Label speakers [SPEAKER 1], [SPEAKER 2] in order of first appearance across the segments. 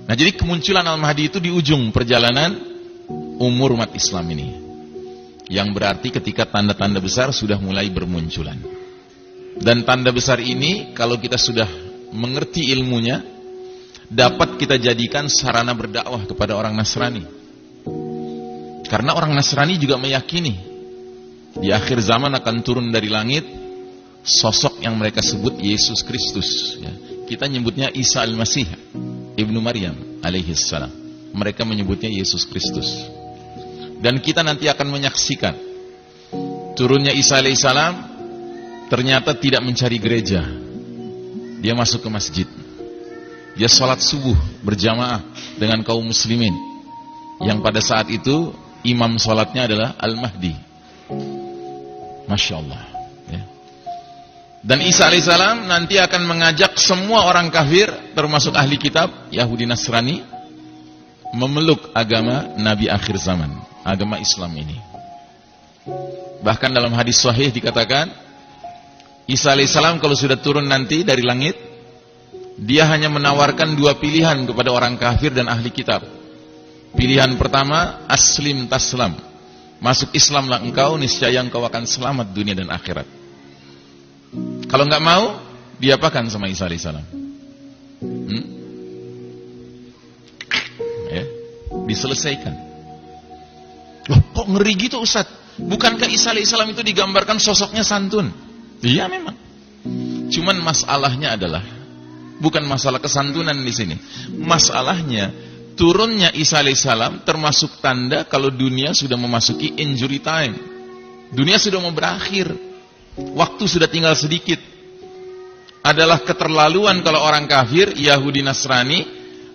[SPEAKER 1] Nah, jadi kemunculan Al-Mahdi itu di ujung perjalanan umur umat Islam ini. Yang berarti ketika tanda-tanda besar sudah mulai bermunculan. Dan tanda besar ini kalau kita sudah mengerti ilmunya, dapat kita jadikan sarana berdakwah kepada orang Nasrani. Karena orang Nasrani juga meyakini di akhir zaman akan turun dari langit sosok yang mereka sebut Yesus Kristus, ya. Kita nyebutnya Isa Al-Masih Ibnu Maryam alaihissalam. Mereka menyebutnya Yesus Kristus. Dan kita nanti akan menyaksikan turunnya Isa alaihissalam. Ternyata tidak mencari gereja. Dia masuk ke masjid. Dia sholat subuh berjamaah dengan kaum muslimin. Yang pada saat itu imam sholatnya adalah Al-Mahdi. Masya Allah, ya. Dan Isa alaihissalam nanti akan mengajak semua orang kafir, termasuk ahli kitab Yahudi Nasrani, memeluk agama Nabi akhir zaman, agama Islam ini. Bahkan dalam hadis sahih dikatakan, Isa alaihissalam kalau sudah turun nanti dari langit, dia hanya menawarkan dua pilihan kepada orang kafir dan ahli kitab. Pilihan pertama, aslim taslam, masuk Islamlah engkau, niscaya engkau akan selamat dunia dan akhirat. Kalau nggak mau, diapakan sama Isa alaihissalam? Ya, diselesaikan. Loh, kok ngeri gitu Ustaz? Bukankah Isa alaihissalam itu digambarkan sosoknya santun? Iya memang. Cuman masalahnya adalah bukan masalah kesantunan di sini. Masalahnya turunnya Isa alaihissalam termasuk tanda kalau dunia sudah memasuki injury time. Dunia sudah mau berakhir. Waktu sudah tinggal sedikit. Adalah keterlaluan kalau orang kafir, Yahudi Nasrani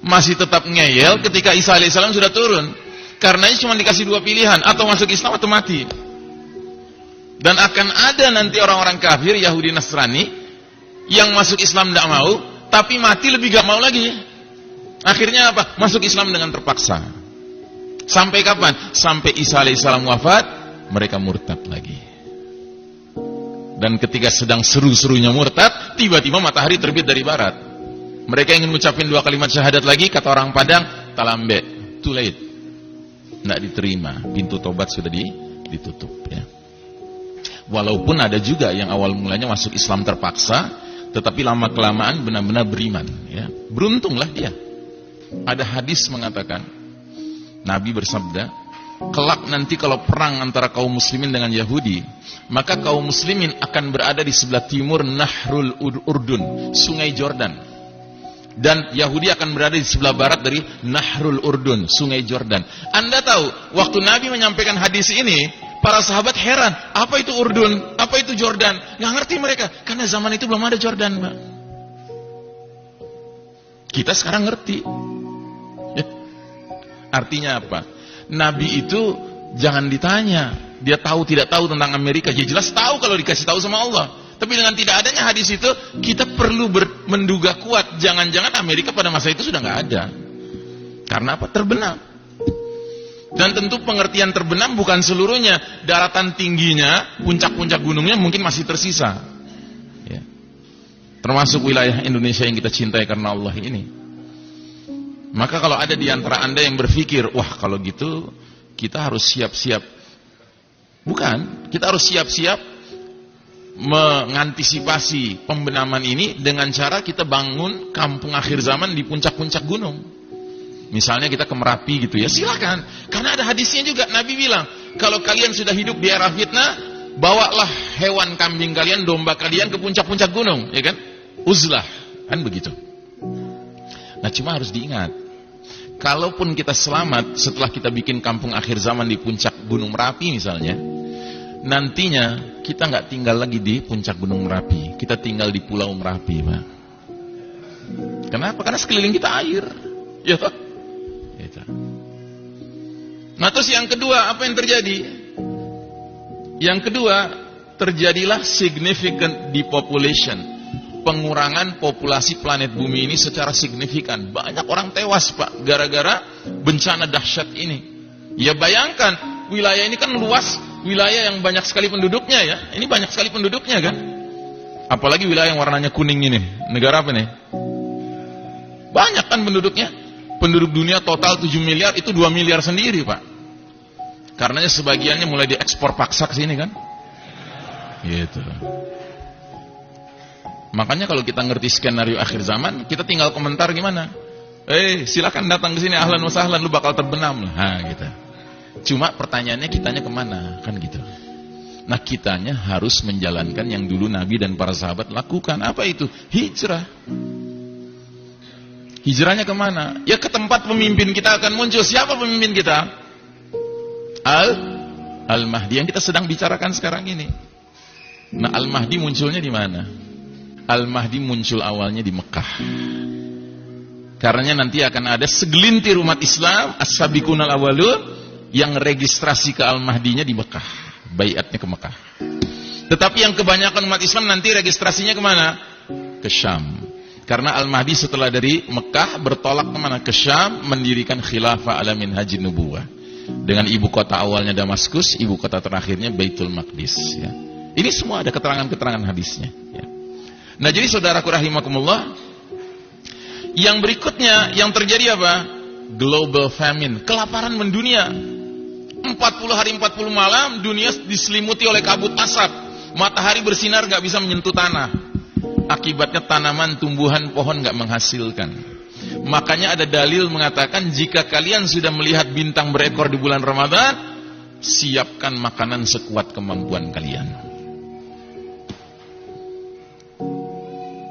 [SPEAKER 1] masih tetap ngeyel ketika Isa alaihissalam sudah turun. Karena cuma dikasih dua pilihan, atau masuk Islam atau mati. Dan akan ada nanti orang-orang kafir, Yahudi Nasrani, yang masuk Islam tidak mau, tapi mati lebih gak mau lagi. Akhirnya apa? Masuk Islam dengan terpaksa. Sampai kapan? Sampai Isa alaihissalam wafat, mereka murtad lagi. Dan ketika sedang seru-serunya murtad, tiba-tiba matahari terbit dari barat. Mereka ingin mengucapkan dua kalimat syahadat lagi, kata orang Padang, talambe, too late. Tidak diterima, pintu tobat sudah ditutup, ya. Walaupun ada juga yang awal mulanya masuk Islam terpaksa, tetapi lama-kelamaan benar-benar beriman, ya. Beruntunglah dia. Ada hadis mengatakan, Nabi bersabda, kelak nanti kalau perang antara kaum muslimin dengan Yahudi, maka kaum muslimin akan berada di sebelah timur Nahrul Urdun, sungai Jordan. Dan Yahudi akan berada di sebelah barat dari Nahrul Urdun, sungai Jordan. Anda tahu, waktu Nabi menyampaikan hadis ini, para sahabat heran, apa itu Urdun, apa itu Jordan? Nggak ngerti mereka, karena zaman itu belum ada Jordan, Pak. Kita sekarang ngerti. Ya. Artinya apa? Nabi itu jangan ditanya, dia tahu tidak tahu tentang Amerika. Ya jelas tahu kalau dikasih tahu sama Allah. Tapi dengan tidak adanya hadis itu, kita perlu menduga kuat, jangan-jangan Amerika pada masa itu sudah nggak ada. Karena apa? Terbenam. Dan tentu pengertian terbenam bukan seluruhnya. Daratan tingginya, puncak-puncak gunungnya mungkin masih tersisa, ya. Termasuk wilayah Indonesia yang kita cintai karena Allah ini. Maka kalau ada di antara Anda yang berpikir, wah kalau gitu kita harus siap-siap. Bukan, kita harus siap-siap mengantisipasi pembenaman ini dengan cara kita bangun kampung akhir zaman di puncak-puncak gunung. Misalnya kita ke Merapi gitu ya, silakan. Karena ada hadisnya juga, Nabi bilang, kalau kalian sudah hidup di era fitnah, bawalah hewan kambing kalian, domba kalian ke puncak-puncak gunung, ya kan? Uzlah, kan begitu. Nah cuma harus diingat, kalaupun kita selamat setelah kita bikin kampung akhir zaman di puncak Gunung Merapi misalnya, nantinya kita nggak tinggal lagi di puncak Gunung Merapi, kita tinggal di Pulau Merapi, Pak. Kenapa? Karena sekeliling kita air, ya toh. Gitu. Nah terus yang kedua, apa yang terjadi? Yang kedua, terjadilah significant depopulation, pengurangan populasi planet bumi ini secara signifikan. Banyak orang tewas, Pak, gara-gara bencana dahsyat ini. Ya bayangkan, wilayah ini kan luas, wilayah yang banyak sekali penduduknya ya. Ini banyak sekali penduduknya kan. Apalagi wilayah yang warnanya kuning ini. Negara apa nih? Banyak kan penduduknya. Penduduk dunia total 7 miliar, itu 2 miliar sendiri, Pak. Karenanya sebagiannya mulai diekspor paksa ke sini kan. Gitu. Makanya kalau kita ngerti skenario akhir zaman, kita tinggal komentar gimana? Silakan datang ke sini, ahlan wa sahlan, lu bakal terbenam lah, gitu. Cuma pertanyaannya kitanya kemana, kan gitu. Nah, kitanya harus menjalankan yang dulu Nabi dan para sahabat lakukan. Apa itu? Hijrah. Hijrahnya kemana? Ya ke tempat pemimpin kita akan muncul. Siapa pemimpin kita? Al-Mahdi yang kita sedang bicarakan sekarang ini. Nah, Al-Mahdi munculnya di mana? Al-Mahdi muncul awalnya di Mekah. Karena nanti akan ada segelintir umat Islam, as-sabiqunal awwalun, yang registrasi ke Al-Mahdinya di Mekah. Baiatnya ke Mekah. Tetapi yang kebanyakan umat Islam nanti registrasinya kemana? Ke Syam. Karena Al-Mahdi setelah dari Mekah bertolak kemana? Ke Syam, mendirikan khilafah ala minhajin nubuwah. Dengan ibu kota awalnya Damaskus, ibu kota terakhirnya Baitul Maqdis. Ya. Ini semua ada keterangan-keterangan hadisnya. Ya. Nah, jadi saudaraku rahimakumullah, yang berikutnya yang terjadi apa? Global famine, kelaparan mendunia. 40 hari 40 malam dunia diselimuti oleh kabut asap. Matahari bersinar gak bisa menyentuh tanah. Akibatnya tanaman, tumbuhan, pohon gak menghasilkan. Makanya ada dalil mengatakan jika kalian sudah melihat bintang berekor di bulan Ramadan, siapkan makanan sekuat kemampuan kalian.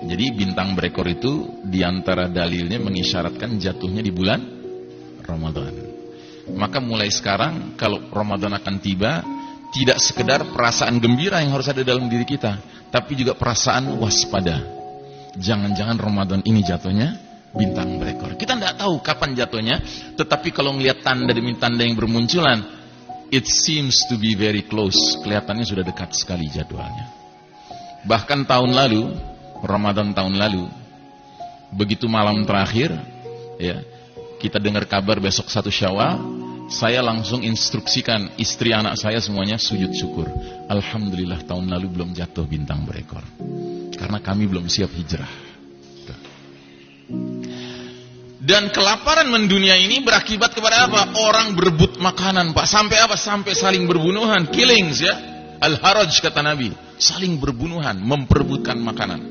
[SPEAKER 1] Jadi bintang berekor itu diantara dalilnya mengisyaratkan jatuhnya di bulan Ramadan. Maka mulai sekarang kalau Ramadan akan tiba, tidak sekedar perasaan gembira yang harus ada dalam diri kita, tapi juga perasaan waspada. Jangan-jangan Ramadan ini jatuhnya bintang berekor. Kita tidak tahu kapan jatuhnya, tetapi kalau melihat tanda demi tanda yang bermunculan, it seems to be very close. Kelihatannya sudah dekat sekali jadwalnya. Bahkan tahun lalu, Ramadan tahun lalu, begitu malam terakhir, ya, kita dengar kabar besok 1 Syawal, saya langsung instruksikan istri anak saya semuanya sujud syukur. Alhamdulillah tahun lalu belum jatuh bintang berekor, karena kami belum siap hijrah. Dan kelaparan mendunia ini berakibat kepada apa? Orang berebut makanan, Pak. Sampai apa? Sampai saling berbunuhan, killings, ya. Al-haraj kata Nabi, saling berbunuhan, memperebutkan makanan.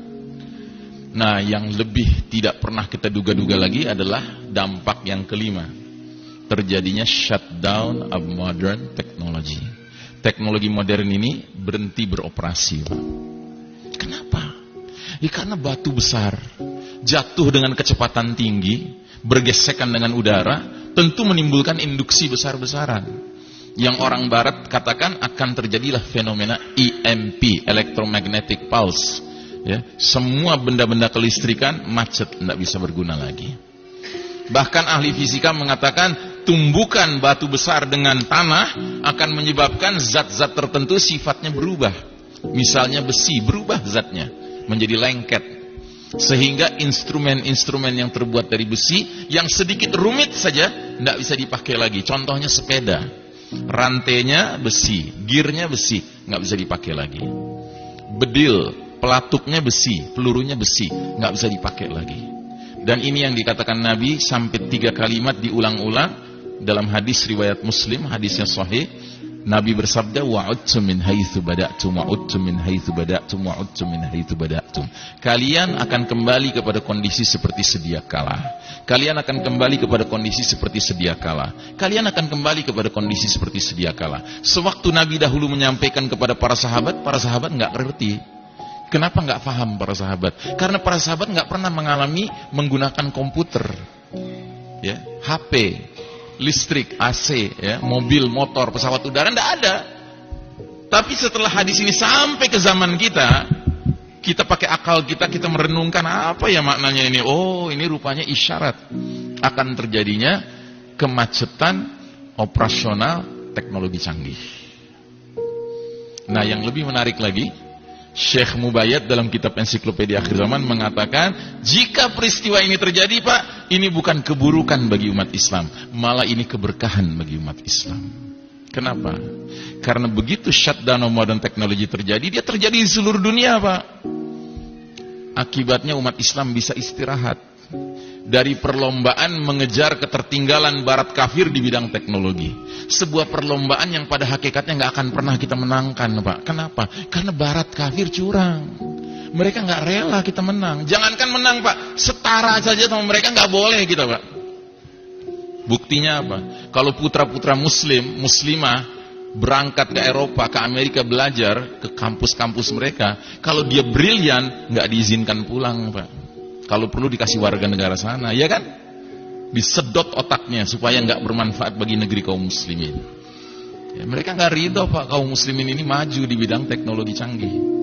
[SPEAKER 1] Nah, yang lebih tidak pernah kita duga-duga lagi adalah dampak yang kelima. Terjadinya shutdown of modern technology. Teknologi modern ini berhenti beroperasi. Kenapa? Ya karena batu besar jatuh dengan kecepatan tinggi, bergesekan dengan udara, tentu menimbulkan induksi besar-besaran. Yang orang barat katakan akan terjadilah fenomena EMP, electromagnetic pulse. Ya, semua benda-benda kelistrikan macet, tidak bisa berguna lagi. Bahkan ahli fisika mengatakan tumbukan batu besar dengan tanah akan menyebabkan zat-zat tertentu sifatnya berubah. Misalnya besi, berubah zatnya menjadi lengket. Sehingga instrumen-instrumen yang terbuat dari besi yang sedikit rumit saja tidak bisa dipakai lagi. Contohnya sepeda, rantainya besi, gearnya besi, nggak bisa dipakai lagi. Bedil, pelatuknya besi, pelurunya besi, nggak bisa dipakai lagi. Dan ini yang dikatakan Nabi sampai 3 kalimat diulang-ulang dalam hadis riwayat Muslim, hadisnya sahih. Nabi bersabda, wa'udtum min haitsu bada'tum, wa'udtum min haitsu bada'tum, wa'udtum min haitsu bada'tum. Kalian akan kembali kepada kondisi seperti sedia kala. Kalian akan kembali kepada kondisi seperti sedia kala. Kalian akan kembali kepada kondisi seperti sedia kala. Sewaktu Nabi dahulu menyampaikan kepada para sahabat nggak ngerti. Kenapa nggak paham para sahabat? Karena para sahabat nggak pernah mengalami menggunakan komputer, ya, HP, listrik, AC, ya, mobil, motor, pesawat udara, nggak ada. Tapi setelah hadis ini sampai ke zaman kita pakai akal kita merenungkan apa ya maknanya ini. Oh, ini rupanya isyarat akan terjadinya kemacetan operasional teknologi canggih. Nah, yang lebih menarik lagi, Syekh Mubayyad dalam kitab Ensiklopedia Akhir Zaman mengatakan, jika peristiwa ini terjadi, Pak, ini bukan keburukan bagi umat Islam, malah ini keberkahan bagi umat Islam. Kenapa? Karena begitu shutdown modern technology terjadi, dia terjadi di seluruh dunia, Pak. Akibatnya umat Islam bisa istirahat, dari perlombaan mengejar ketertinggalan barat kafir di bidang teknologi. Sebuah perlombaan yang pada hakikatnya nggak akan pernah kita menangkan, Pak. Kenapa? Karena barat kafir curang. Mereka nggak rela kita menang. Jangankan menang, Pak, setara saja sama mereka nggak boleh kita, Pak. Buktinya apa? Kalau putra-putra muslim, muslimah berangkat ke Eropa, ke Amerika belajar, ke kampus-kampus mereka, kalau dia brilian nggak diizinkan pulang, Pak. Kalau perlu dikasih warga negara sana, ya kan? Disedot otaknya supaya nggak bermanfaat bagi negeri kaum muslimin. Ya, mereka nggak ridho, Pak, kaum muslimin ini maju di bidang teknologi canggih.